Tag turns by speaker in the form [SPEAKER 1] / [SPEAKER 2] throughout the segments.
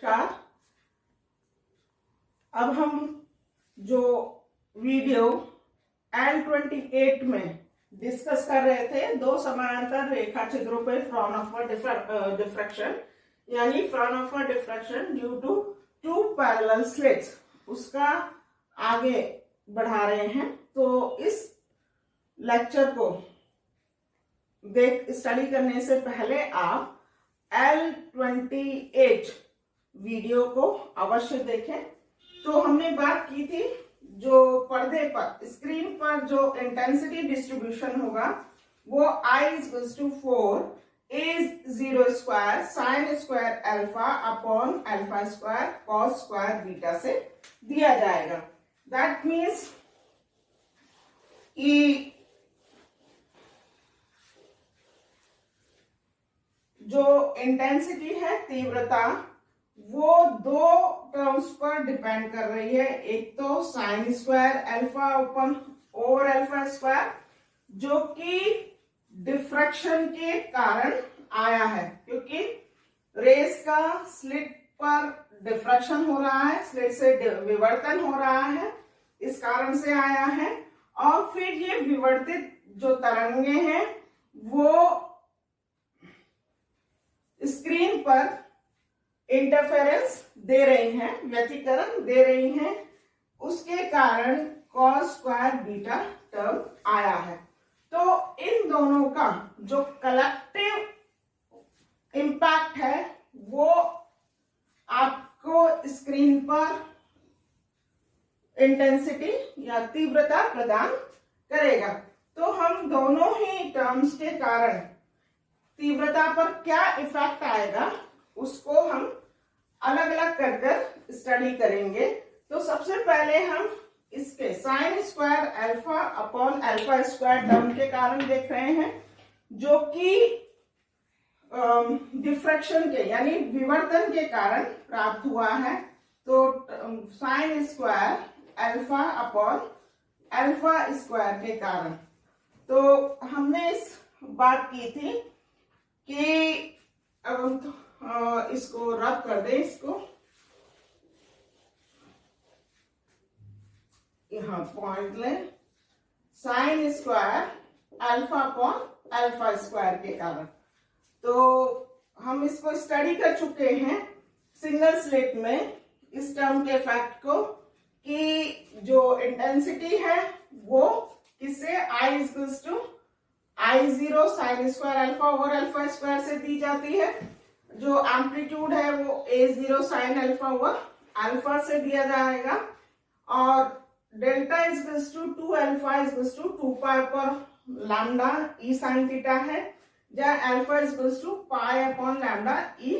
[SPEAKER 1] नमस्कार। अब हम जो वीडियो L28 में डिस्कस कर रहे थे, दो समानांतर रेखा चित्रों पे फ्रॉनहोफर डिफ्रैक्शन यानी Fraunhofer diffraction due to two parallel slits, उसका आगे बढ़ा रहे हैं। तो इस लेक्चर को स्टडी करने से पहले आप L28 वीडियो को अवश्य देखें। तो हमने बात की थी जो पर्दे पर स्क्रीन पर जो इंटेंसिटी डिस्ट्रीब्यूशन होगा वो I/4 A0 square sine square alpha upon alpha square cos square beta से दिया जाएगा। दैट मीन्स जो इंटेंसिटी है, तीव्रता, वो दो टर्म्स पर डिपेंड कर रही है। एक तो साइन स्क्वायर अल्फा अपन ओवर अल्फा स्क्वायर जो कि डिफ्रैक्शन के कारण आया है, क्योंकि रेस का स्लिट पर डिफ्रैक्शन हो रहा है, स्लिट से विवर्तन हो रहा है, इस कारण से आया है। और फिर ये विवर्तित जो तरंगे हैं वो स्क्रीन पर इंटरफेरेंस दे रही हैं, व्यतिकरण दे रही हैं, उसके कारण कॉस स्क्वायर बीटा टर्म आया है। तो इन दोनों का जो कलेक्टिव इंपैक्ट है वो आपको स्क्रीन पर इंटेंसिटी या तीव्रता प्रदान करेगा। तो हम दोनों ही टर्म्स के कारण तीव्रता पर क्या इफेक्ट आएगा उसको हम अलग अलग कर स्टडी करेंगे। तो सबसे पहले हम इसके sine square alpha upon alpha square term के कारण देख रहे हैं, जो कि डिफ्रैक्शन के यानी विवर्तन के कारण प्राप्त हुआ है। तो sine square alpha upon alpha square के कारण। तो हमने इस बात की थी कि अब इसको रब कर दें, इसको यहां पॉइंट लें, sine square alpha upon alpha square के कारण। तो हम इसको स्टडी कर चुके हैं सिंगल स्लिट में इस टर्म के इफेक्ट को, कि जो इंटेंसिटी है वो किससे I0 sine square alpha over alpha square से दी जाती है। जो एम्पलीट्यूड है वो A0 sine alpha over alpha से दिया जाएगा। और डेल्टा टू अल्फा 2 पाई पर लैम्डा ई साइन थीटा है, जहाँ अल्फा पाई अपॉन लैम्डा ई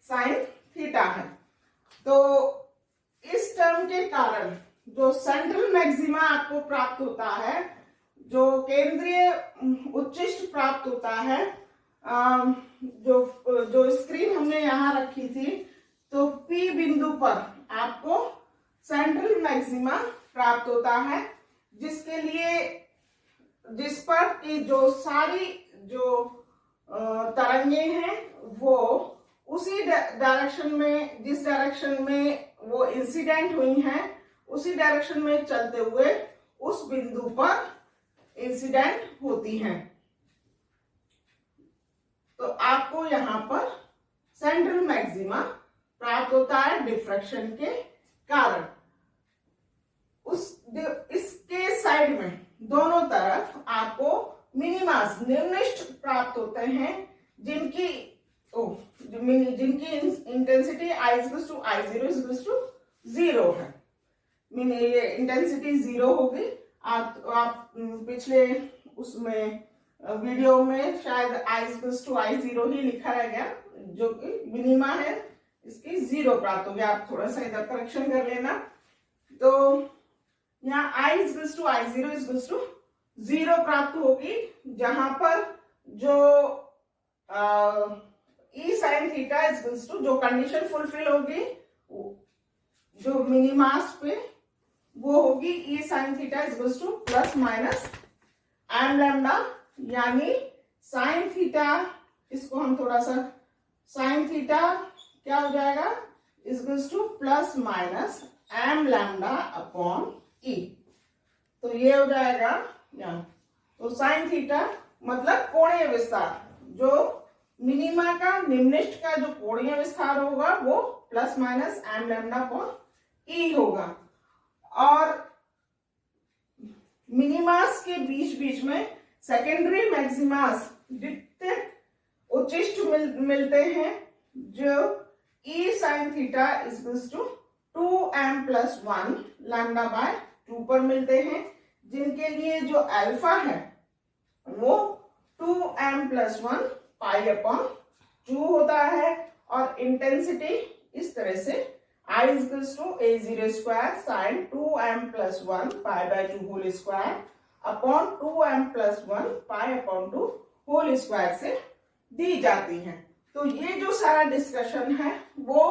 [SPEAKER 1] साइन थीटा है। तो इस टर्म के कारण जो सेंट्रल मैक्सिमा आपको प्राप्त होता है, जो केंद्रीय उच्चिष्ट प्राप्त होता है, जो स्क्रीन हमने यहां रखी थी, तो P बिंदु पर आपको सेंट्रल मैक्सिमा प्राप्त होता है, जिसके लिए जिस पर की जो सारी जो तरंगे हैं वो उसी डायरेक्शन में, जिस डायरेक्शन में वो इंसिडेंट हुई हैं उसी डायरेक्शन में चलते हुए उस बिंदु पर इंसिडेंट होती हैं। तो आपको यहां पर सेंट्रल मैक्सिमा प्राप्त होता है डिफ्रैक्शन के कारण। इसके साइड में दोनों तरफ आपको मिनिमास निम्निष्ठ प्राप्त होते हैं, जिनकी इंटेंसिटी I0 0 है। ये इंटेंसिटी 0 होगी। आप पिछले उसमें वीडियो में शायद I0 ही लिखा रह गया, जो कि मिनिमा है इसकी 0 प्राप्त हो गया। आप थोड़ा सा इधर करेक्शन कर लेना। तो यहाँ I0 0 प्राप्त होगी, जहां पर जो E साइन थीटा जो कंडीशन फुलफिल होगी जो मिनिमास पे, वो होगी E sine theta plus minus m lambda, यानी साइन थीटा, इसको हम थोड़ा सा साइन थीटा क्या हो जाएगा is equals to plus minus m lambda upon E. तो ये हो जाएगा यहाँ, तो साइन थीटा मतलब कोणीय विस्तार, जो मिनिमा का निम्निष्ठ का जो कोणीय विस्तार होगा वो plus minus m lambda upon E होगा। और मिनिमास के बीच बीच में सेकेंडरी मैक्सिमास द्वितीयक उच्चिष्ट मिलते हैं, जो E sine theta is equals to 2m plus 1 lambda by 2 पर मिलते हैं, जिनके लिए जो अल्फा है वो 2m प्लस 1 पाई अपॉन 2 होता है। और इंटेंसिटी इस तरह से I is equals to a0 square sin 2m plus 1 pi by 2 whole square upon 2m plus 1 pi upon 2 whole square से दी जाती है। तो ये जो सारा डिस्कशन है वो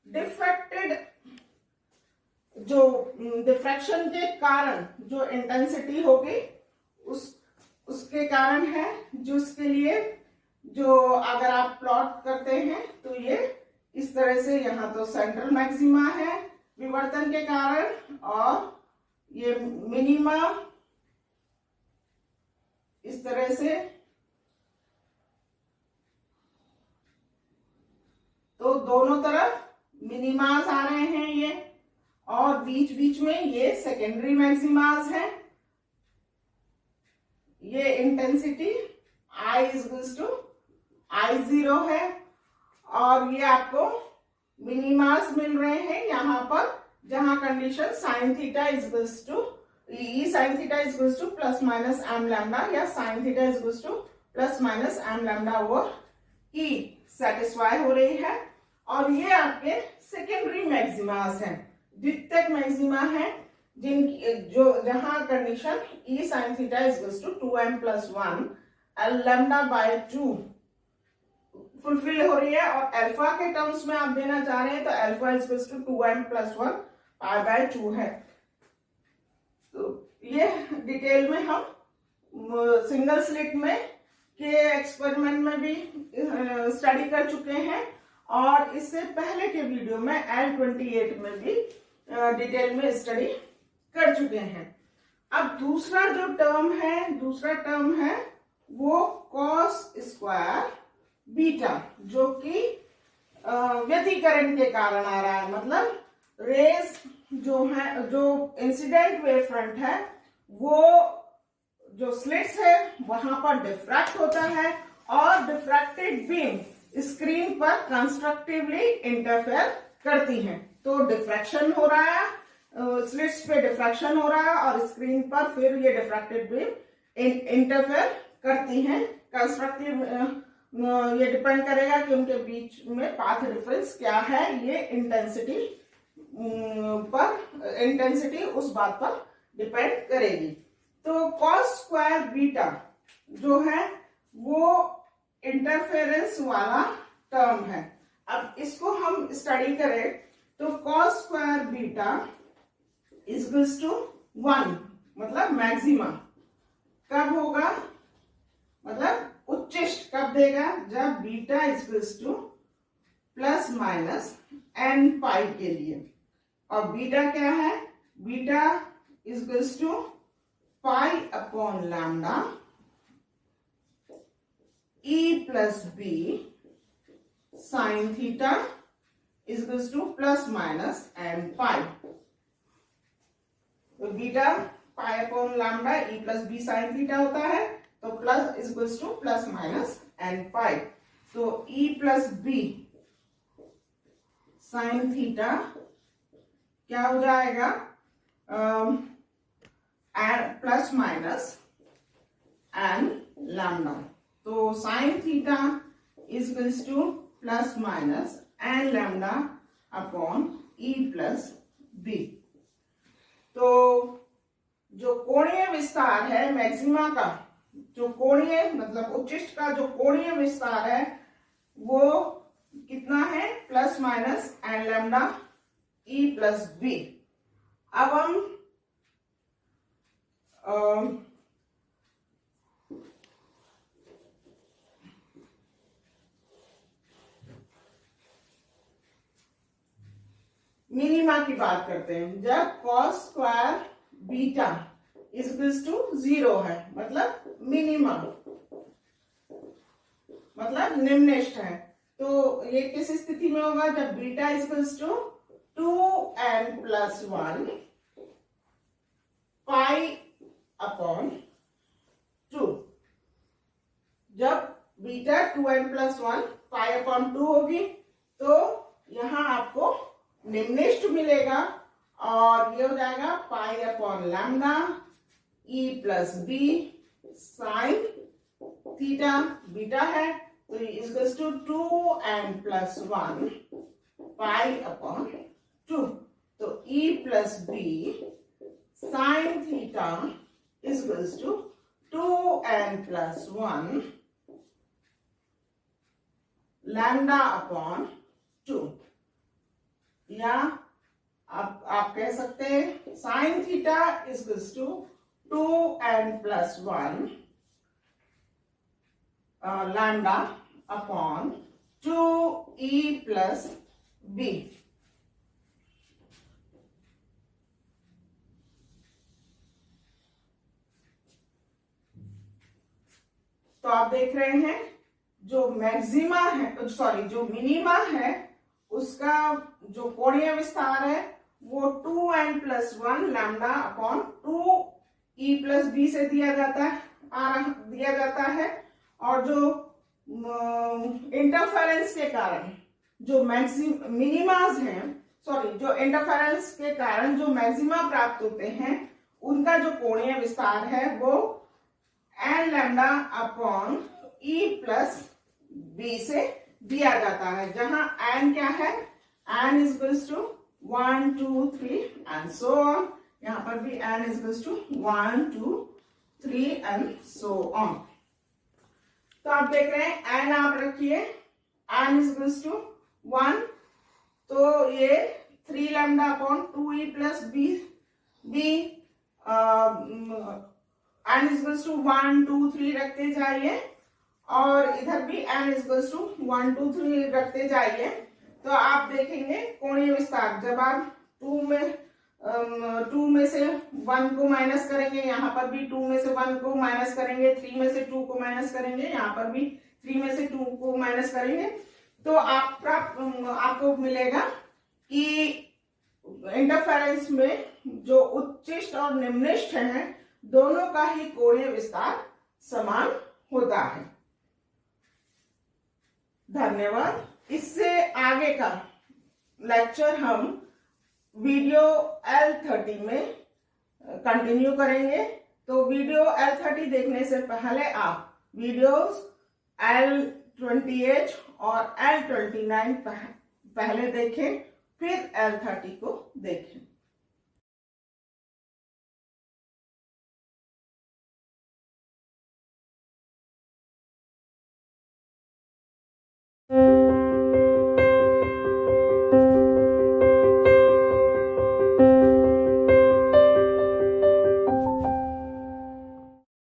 [SPEAKER 1] डिफ्रैक्टेड, जो डिफ्रैक्शन के कारण जो इंटेंसिटी होगी उसके कारण है, जिसके लिए जो अगर आप प्लॉट करते हैं तो ये इस तरह से, यहाँ तो सेंट्रल मैक्सिमा है विवर्तन के कारण और ये मिनिमा इस तरह से, तो दोनों तरफ मिनिमास आ रहे हैं ये, और बीच बीच में ये सेकेंडरी मैक्सिमास है। ये intensity I is equals to I0 है, और ये आपको मिनिमास मिल रहे हैं यहाँ पर, जहां condition sine theta is equals to E sine theta is equals to plus minus m lambda या sine theta is equals to plus minus m lambda over E satisfy हो रही है। और ये आपके सेकेंडरी मैक्सिमास हैं, द्वितीयक मैक्सिमा है, जिनकी जो जहां condition e sine theta is equals to 2m plus 1 l lambda by 2 fulfil हो रही है। और अल्फा के टर्म्स में आप देना चाह रहे हैं तो alpha is equals to 2m plus 1 pi by 2 है। तो ये डिटेल में हम सिंगल स्लिट में के एक्सपेरिमेंट में भी स्टडी कर चुके हैं, और इससे पहले के वीडियो में L28 में भी डिटेल में स्टडी कर चुके हैं। अब दूसरा जो टर्म है वो कॉस स्क्वायर बीटा, जो कि व्यतिकरण के कारण आ रहा है, मतलब रेज जो है, जो इंसिडेंट वेव फ्रंट है वो जो स्लिट्स है वहां पर डिफ्रैक्ट होता है, और डिफ्रैक्टेड बीम स्क्रीन पर कंस्ट्रक्टिवली इंटरफेयर करती हैं। तो डिफ्रैक्शन हो रहा है, स्लिट्स पे डिफ्रैक्शन हो रहा है, और स्क्रीन पर फिर ये डिफ्रैक्टेड बीम इंटरफेयर करती हैं। कंस्ट्रक्टिव ये डिपेंड करेगा कि उनके बीच में पाथ डिफरेंस क्या है, ये इंटेंसिटी उस बात पर डिपेंड करेगी। तो कॉस स्क्वायर बीटा जो है वो इंटरफेरेंस वाला टर्म है। अब इसको हम स्टडी करें तो cos square beta is equals to 1, मतलब मैक्सिमा कब होगा, मतलब उच्चिष्ट कब देगा, जब beta is equals to plus minus n pi के लिए। और बीटा क्या है, beta is equals to pi upon lambda e plus b sine theta is equals to plus minus n pi. तो beta pi upon lambda e plus b sine theta होता है, तो plus is equals to plus minus n pi. तो e plus b sine theta क्या हो जाएगा, plus minus n lambda. तो sine theta is equals to plus minus n lambda upon e plus b. तो जो कोणीय विस्तार है मैक्सिमा का, जो कोणीय मतलब उच्चिष्ट का जो कोणीय विस्तार है वो कितना है, plus minus n lambda e plus b. अब हम मिनिमा की बात करते हैं। जब cos square beta equals to 0 है, मतलब मिनिमा, मतलब निम्नलिखित है, तो ये किस स्थिति में होगा? जब beta equals to 2n+1 pi upon 2। जब बीटा 2n+1 पाई अपॉन 2 होगी तो यहां आपको निम्नलिखित मिलेगा, और ये हो जाएगा pi upon lambda e plus b sine theta. Beta है तो equals to 2n+1 pi upon 2। तो e plus b sine theta equals to 2n+1 lambda upon 2। या आप कह सकते हैं sine theta equals to 2n+1 lambda upon 2e plus b. तो आप देख रहे हैं जो मैक्सिमा है, सॉरी जो मिनिमा है, उसका जो कोणीय विस्तार है वो 2n+1 lambda upon 2e plus b से दिया जाता है। और जो इंटरफेरेंस के कारण जो मिनिमाज हैं, सॉरी जो इंटरफेरेंस के कारण जो मैक्सिमा प्राप्त होते हैं, उनका जो कोणीय विस्तार है वो n lambda upon e plus b से दिया जाता है, जहां n क्या है? n equals to 1 2 3 and so on. यहां पर भी n equals to 1 2 3 and so on. तो आप देख रहे हैं n आप रखिए, n इक्वल्स टू 1, तो ये 3 lambda upon 2e plus b n equals to 1 2 3 रखते जाइए, और इधर भी n इक्वल्स टू 1 2 3 रखते जाइए। तो आप देखेंगे कोणीय विस्तार, जब आप 2 में से 1 को माइनस करेंगे, यहाँ पर भी 2 में से 1 को माइनस करेंगे, 3 में से 2 को माइनस करेंगे, यहाँ पर भी 3 में से 2 को माइनस करेंगे, तो आपको मिलेगा कि इंटरफेरेंस में जो उच्चिष्ट और निम्निष्ठ है, दोनों का ही कोणीय विस्तार समान होता है। धन्यवाद। इससे आगे का लेक्चर हम वीडियो L30 में कंटिन्यू करेंगे। तो वीडियो L30 देखने से पहले आप वीडियोस L28 और L29 पहले देखें, फिर L30 को देखें।